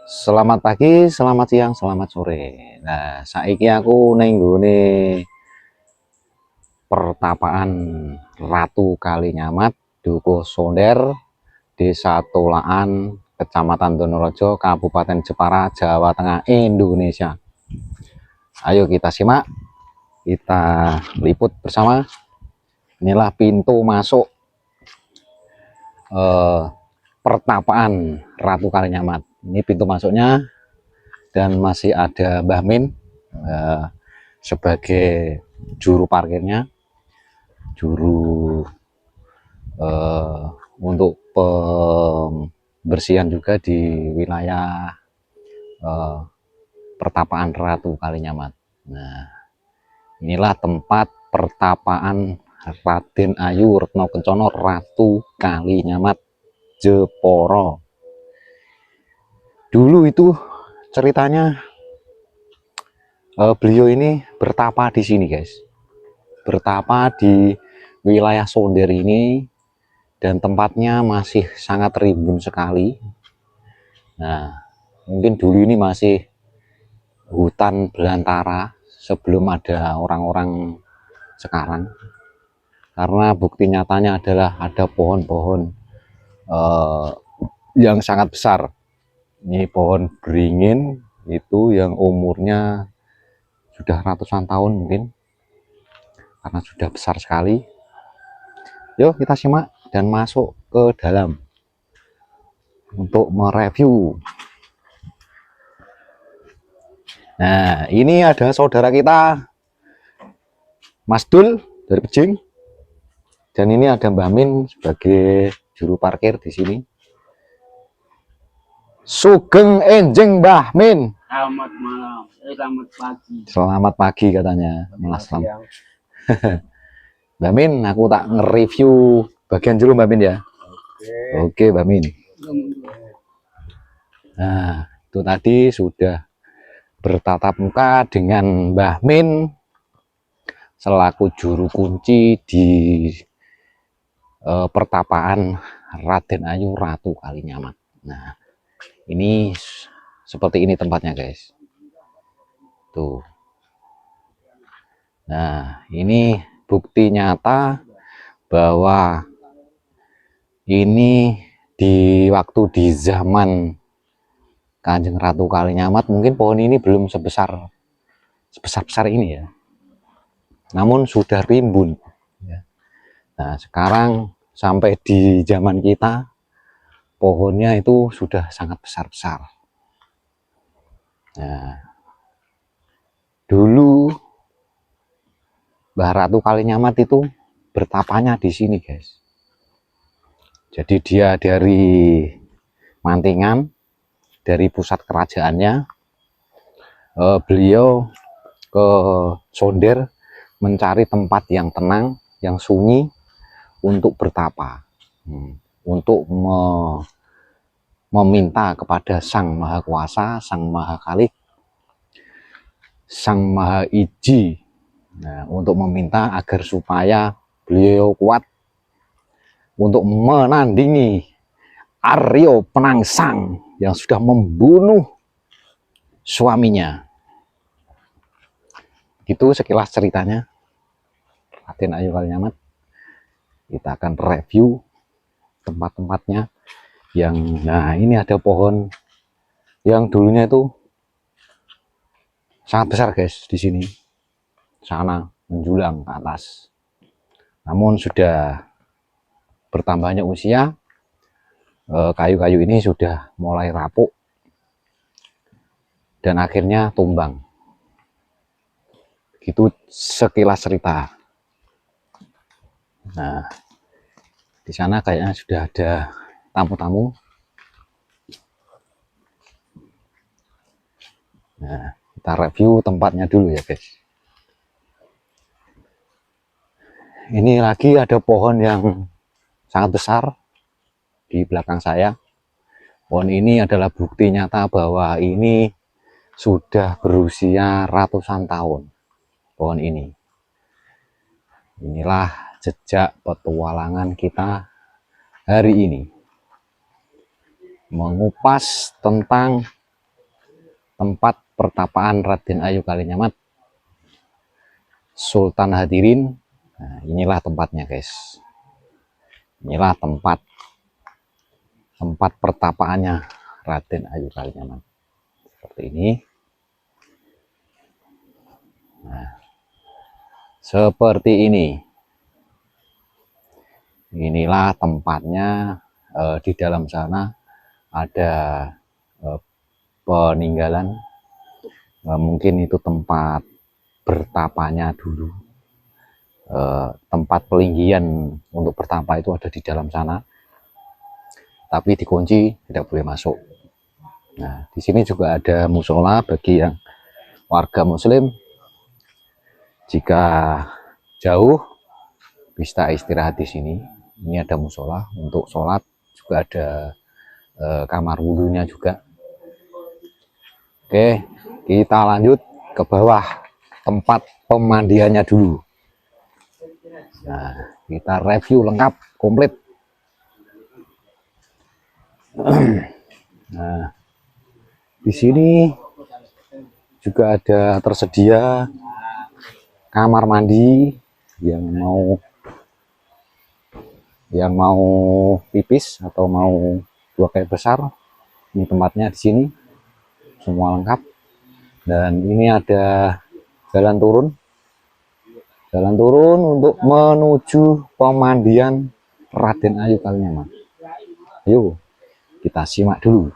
Selamat pagi, selamat siang, selamat sore. Nah, saiki aku ning nggone pertapaan Ratu Kalinyamat, Dukuh Sonder, Desa Tolaan, Kecamatan Donorejo, Kabupaten Jepara, Jawa Tengah, Indonesia. Ayo kita simak, kita liput bersama. Inilah pintu masuk pertapaan Ratu Kalinyamat. Ini pintu masuknya, dan masih ada Mbah Min sebagai juru parkirnya, juru untuk pembersihan juga di wilayah pertapaan Ratu Kalinyamat. Nah, inilah tempat pertapaan Raden Ayu Retno Kencono Ratu Kalinyamat Jepara. Dulu itu ceritanya beliau ini bertapa di sini, guys. Bertapa di wilayah Sonder ini, dan tempatnya masih sangat rimbun sekali. Nah, mungkin dulu ini masih hutan belantara sebelum ada orang-orang sekarang, karena bukti nyatanya adalah ada pohon-pohon yang sangat besar. Ini pohon beringin itu yang umurnya sudah ratusan tahun mungkin, karena sudah besar sekali. Yuk kita simak dan masuk ke dalam untuk mereview. Nah, ini ada saudara kita Mas Dul dari Pejing, dan ini ada Mbah Min sebagai juru parkir di sini. Sugeng enjing Mbah Min. Selamat malam, selamat pagi. Selamat pagi katanya. Malas selamat. Mbah Min, aku tak nge-review bagian dulu Mbah Min ya. Oke, Mbah Min. Nah, itu tadi sudah bertatap muka dengan Mbah Min selaku juru kunci di pertapaan Raden Ayu Ratu Kalinyamat. Nah, ini seperti ini tempatnya, guys. Tuh. Nah, ini bukti nyata bahwa ini di waktu di zaman Kanjeng Ratu Kalinyamat mungkin pohon ini belum sebesar ini ya. Namun sudah rimbun. Nah, sekarang sampai di zaman kita pohonnya itu sudah sangat besar-besar. Nah, dulu Mbah Ratu Kalinyamat itu bertapanya di sini, guys. Jadi dia dari Mantingan, dari pusat kerajaannya, beliau ke Sonder mencari tempat yang tenang, yang sunyi untuk bertapa, untuk meminta kepada Sang Maha Kuasa, Sang Maha Kalik, Sang Maha Iji, nah, untuk meminta agar supaya beliau kuat untuk menandingi Aryo Penangsang yang sudah membunuh suaminya. Itu sekilas ceritanya Raden Ayu Kalinyamat. Kita akan review tempat-tempatnya. Yang, nah, ini ada pohon yang dulunya itu sangat besar, guys, di sini. Sana menjulang ke atas. Namun sudah bertambahnya usia, kayu-kayu ini sudah mulai rapuk dan akhirnya tumbang. Gitu sekilas cerita. Nah, di sana kayaknya sudah ada tamu-tamu. Nah, kita review tempatnya dulu ya, guys. Ini lagi ada pohon yang sangat besar di belakang saya. Pohon ini adalah bukti nyata bahwa ini sudah berusia ratusan tahun. Pohon ini. Inilah jejak petualangan kita hari ini. Mengupas tentang tempat pertapaan Raden Ayu Kalinyamat, Sultan Hadirin. Nah, inilah tempatnya guys. Inilah tempat pertapaannya Raden Ayu Kalinyamat. Seperti ini. Nah, seperti ini. Inilah tempatnya. Di dalam sana ada peninggalan. Mungkin itu tempat bertapanya dulu. Tempat pelinggian untuk bertapa itu ada di dalam sana. Tapi dikunci, tidak boleh masuk. Nah, di sini juga ada musola bagi yang warga muslim. Jika jauh bisa istirahat di sini. Ini ada musola untuk sholat, juga ada kamar wudhunya juga. Oke, kita lanjut ke bawah tempat pemandiannya dulu. Nah, kita review lengkap, komplit. Nah, di sini juga ada tersedia kamar mandi yang mau pipis atau mau buang air besar. Ini tempatnya di sini, semua lengkap. Dan ini ada jalan turun untuk menuju pemandian Raden Ayu Kalinyamat. Ayo kita simak dulu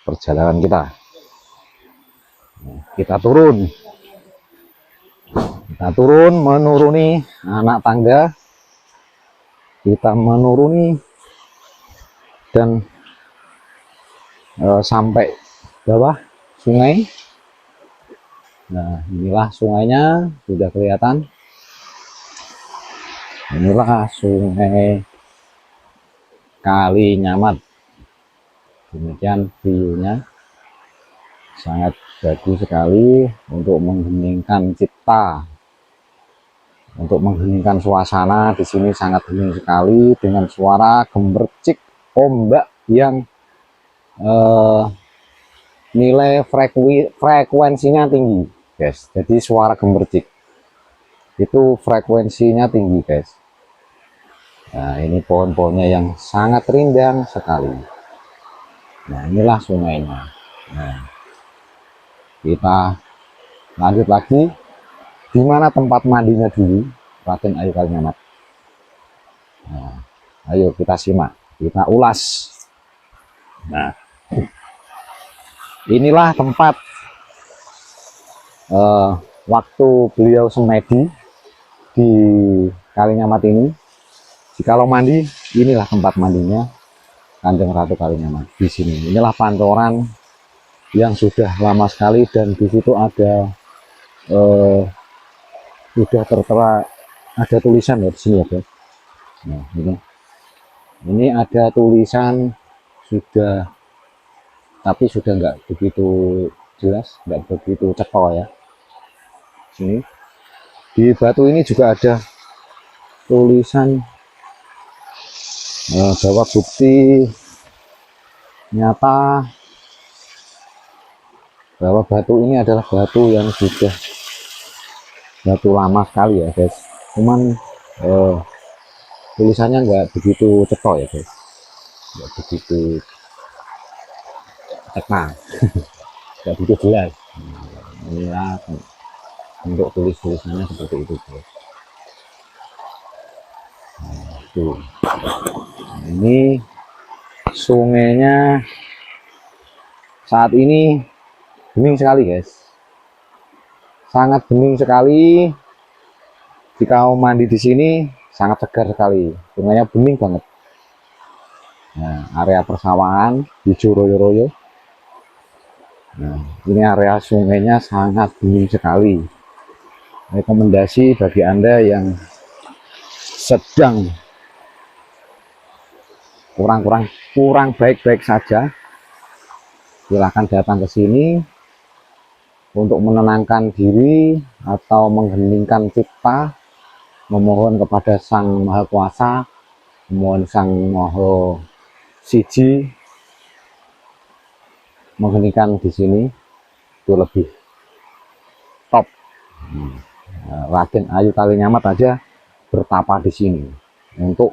perjalanan kita. Kita turun menuruni anak tangga, kita menuruni dan sampai bawah sungai. Nah, inilah sungainya, sudah kelihatan. Inilah sungai Kalinyamat. Demikian view-nya, sangat bagus sekali untuk mengheningkan cipta, untuk mengheningkan suasana. Di sini sangat hening sekali dengan suara gemercik ombak yang nilai frekuensinya tinggi, guys. Jadi suara gemercik itu frekuensinya tinggi, guys. Nah, ini pohon-pohonnya yang sangat rindang sekali. Nah, inilah sungainya. Nah, kita lanjut lagi. Di mana tempat mandinya dulu Raden Ayu Kalinyamat. Nah, ayo kita simak, kita ulas. Nah, inilah tempat waktu beliau semedi di Kalinyamat ini. Jikalau mandi, inilah tempat mandinya Kanjeng Ratu Kalinyamat. Di sini, inilah pancoran yang sudah lama sekali, dan di situ ada sudah tertera, ada tulisan ya di sini ya, guys. Nah, ini ada tulisan sudah, tapi sudah nggak begitu jelas, nggak begitu cekal ya. Sini di batu ini juga ada tulisan bahwa bukti nyata bahwa batu ini adalah batu yang sudah batu lama sekali ya, guys. Cuman tulisannya nggak begitu cekal ya, guys, nggak begitu cekal. Nggak begitu jelas. Inilah untuk tulisannya seperti itu, guys. Nah, tuh. Ini sungainya saat ini bening sekali, guys. Sangat bening sekali. Jika mau mandi di sini sangat segar sekali. Sungainya bening banget. Nah, area persawahan hijau royo-royo. Nah, ini area sungainya sangat bening sekali. Rekomendasi bagi Anda yang sedang kurang baik-baik saja, silahkan datang ke sini untuk menenangkan diri atau mengheningkan cipta, memohon kepada Sang Maha Kuasa, memohon Sang Maha Siji, mengheningkan di sini. itu lebih top. Raden Ayu Kalinyamat aja bertapa di sini untuk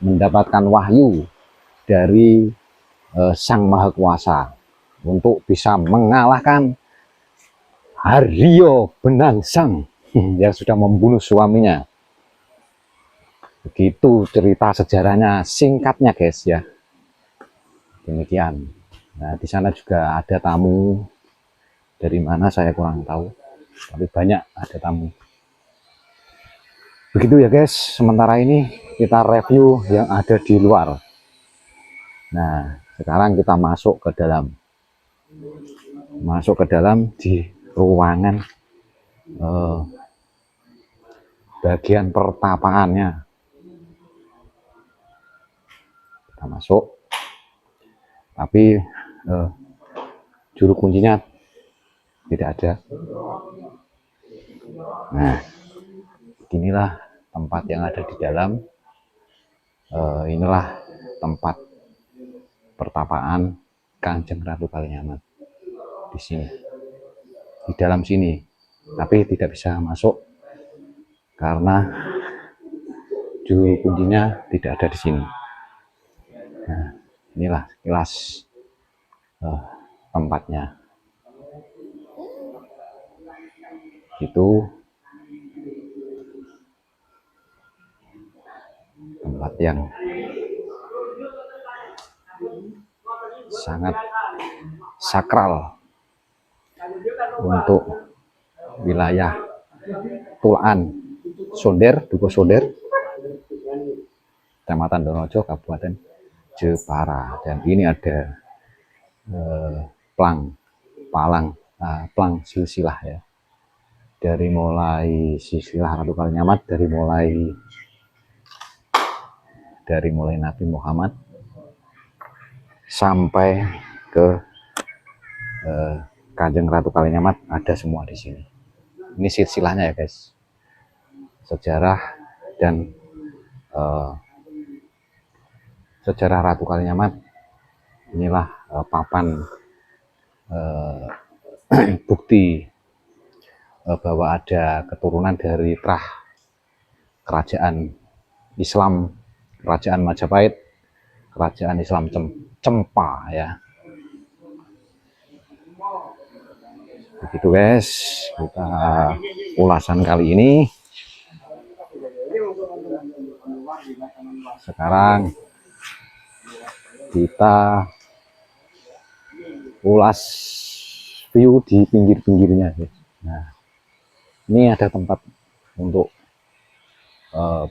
mendapatkan wahyu dari Sang Maha Kuasa untuk bisa mengalahkan Haryo Benangsang yang sudah membunuh suaminya. Begitu cerita sejarahnya singkatnya guys ya. Demikian. Nah, di sana juga ada tamu. Dari mana saya kurang tahu, tapi banyak ada tamu. Begitu ya guys, sementara ini kita review yang ada di luar. Nah, sekarang kita masuk ke dalam. Masuk ke dalam di ruangan bagian pertapaannya. Kita masuk. Tapi juru kuncinya tidak ada. Nah, inilah tempat yang ada di dalam. Inilah tempat pertapaan Kanjeng Ratu Kalinyamat di sini, di dalam sini. Tapi tidak bisa masuk karena juru kuncinya tidak ada di sini. Nah, inilah kelas tempatnya. Itu tempat yang sangat sakral untuk wilayah Tulaan Sonder, Dukuh Sonder, Kecamatan Donojo, Kabupaten Jepara. Dan ini ada plang silsilah ya. Dari mulai silsilah Ratu Kalinyamat, dari mulai Nabi Muhammad sampai ke Kanjeng Ratu Kalinyamat ada semua di sini. Ini silsilahnya ya guys. Sejarah dan sejarah Ratu Kalinyamat. Inilah papan bukti bahwa ada keturunan dari trah kerajaan Islam, kerajaan Majapahit, kerajaan Islam Cempa ya. Begitu guys, kita ulasan kali ini. Sekarang kita ulas view di pinggir-pinggirnya. Nah, ini ada tempat untuk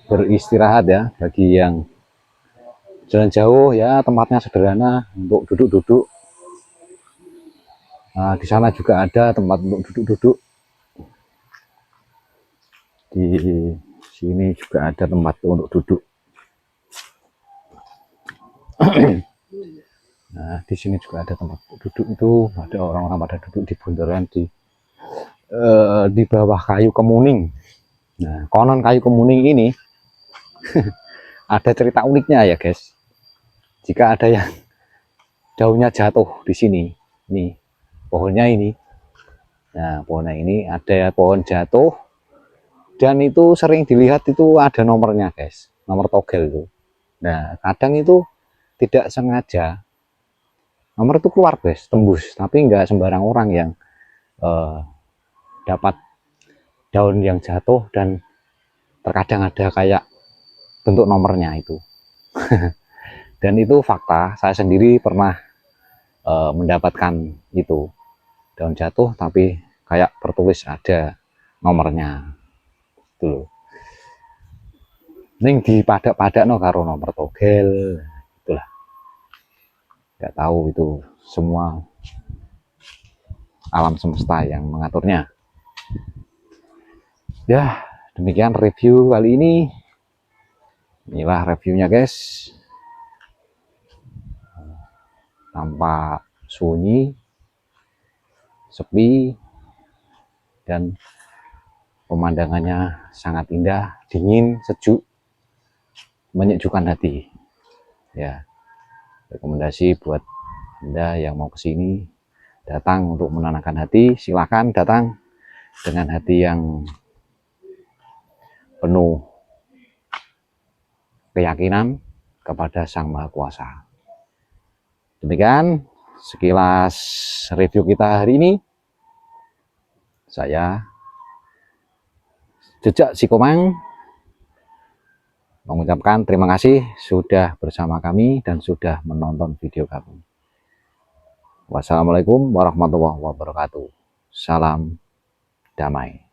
beristirahat ya, bagi yang jalan jauh ya, tempatnya sederhana untuk duduk-duduk. Nah, di sana juga ada tempat untuk duduk-duduk. Di sini juga ada tempat untuk duduk. Nah, di sini juga ada tempat duduk, itu ada orang-orang pada duduk di bundaran di bawah kayu kemuning. Nah, konon kayu kemuning ini ada cerita uniknya ya guys. Jika ada yang daunnya jatuh di sini, nih pohonnya ini. Nah, pohonnya ini ada pohon jatuh dan itu sering dilihat itu ada nomornya guys, nomor togel itu. Nah, kadang itu tidak sengaja nomor itu keluar guys, tembus. Tapi nggak sembarang orang yang dapat daun yang jatuh dan terkadang ada kayak bentuk nomornya itu. Dan itu fakta, saya sendiri pernah mendapatkan itu, daun jatuh tapi kayak tertulis ada nomornya itu loh. Ning di padak-padak no karo nomor togel, itulah. Nggak tahu itu semua alam semesta yang mengaturnya. Ya, demikian review kali ini. Inilah reviewnya guys. Tampak sunyi, sepi, dan pemandangannya sangat indah, dingin, sejuk, menyejukkan hati. Ya, rekomendasi buat Anda yang mau kesini datang untuk menenangkan hati, silakan datang dengan hati yang penuh keyakinan kepada Sang Maha Kuasa. Demikian sekilas review kita hari ini. Saya Jejak Sikomang mengucapkan terima kasih sudah bersama kami dan sudah menonton video kami. Wassalamualaikum warahmatullahi wabarakatuh. Salam damai.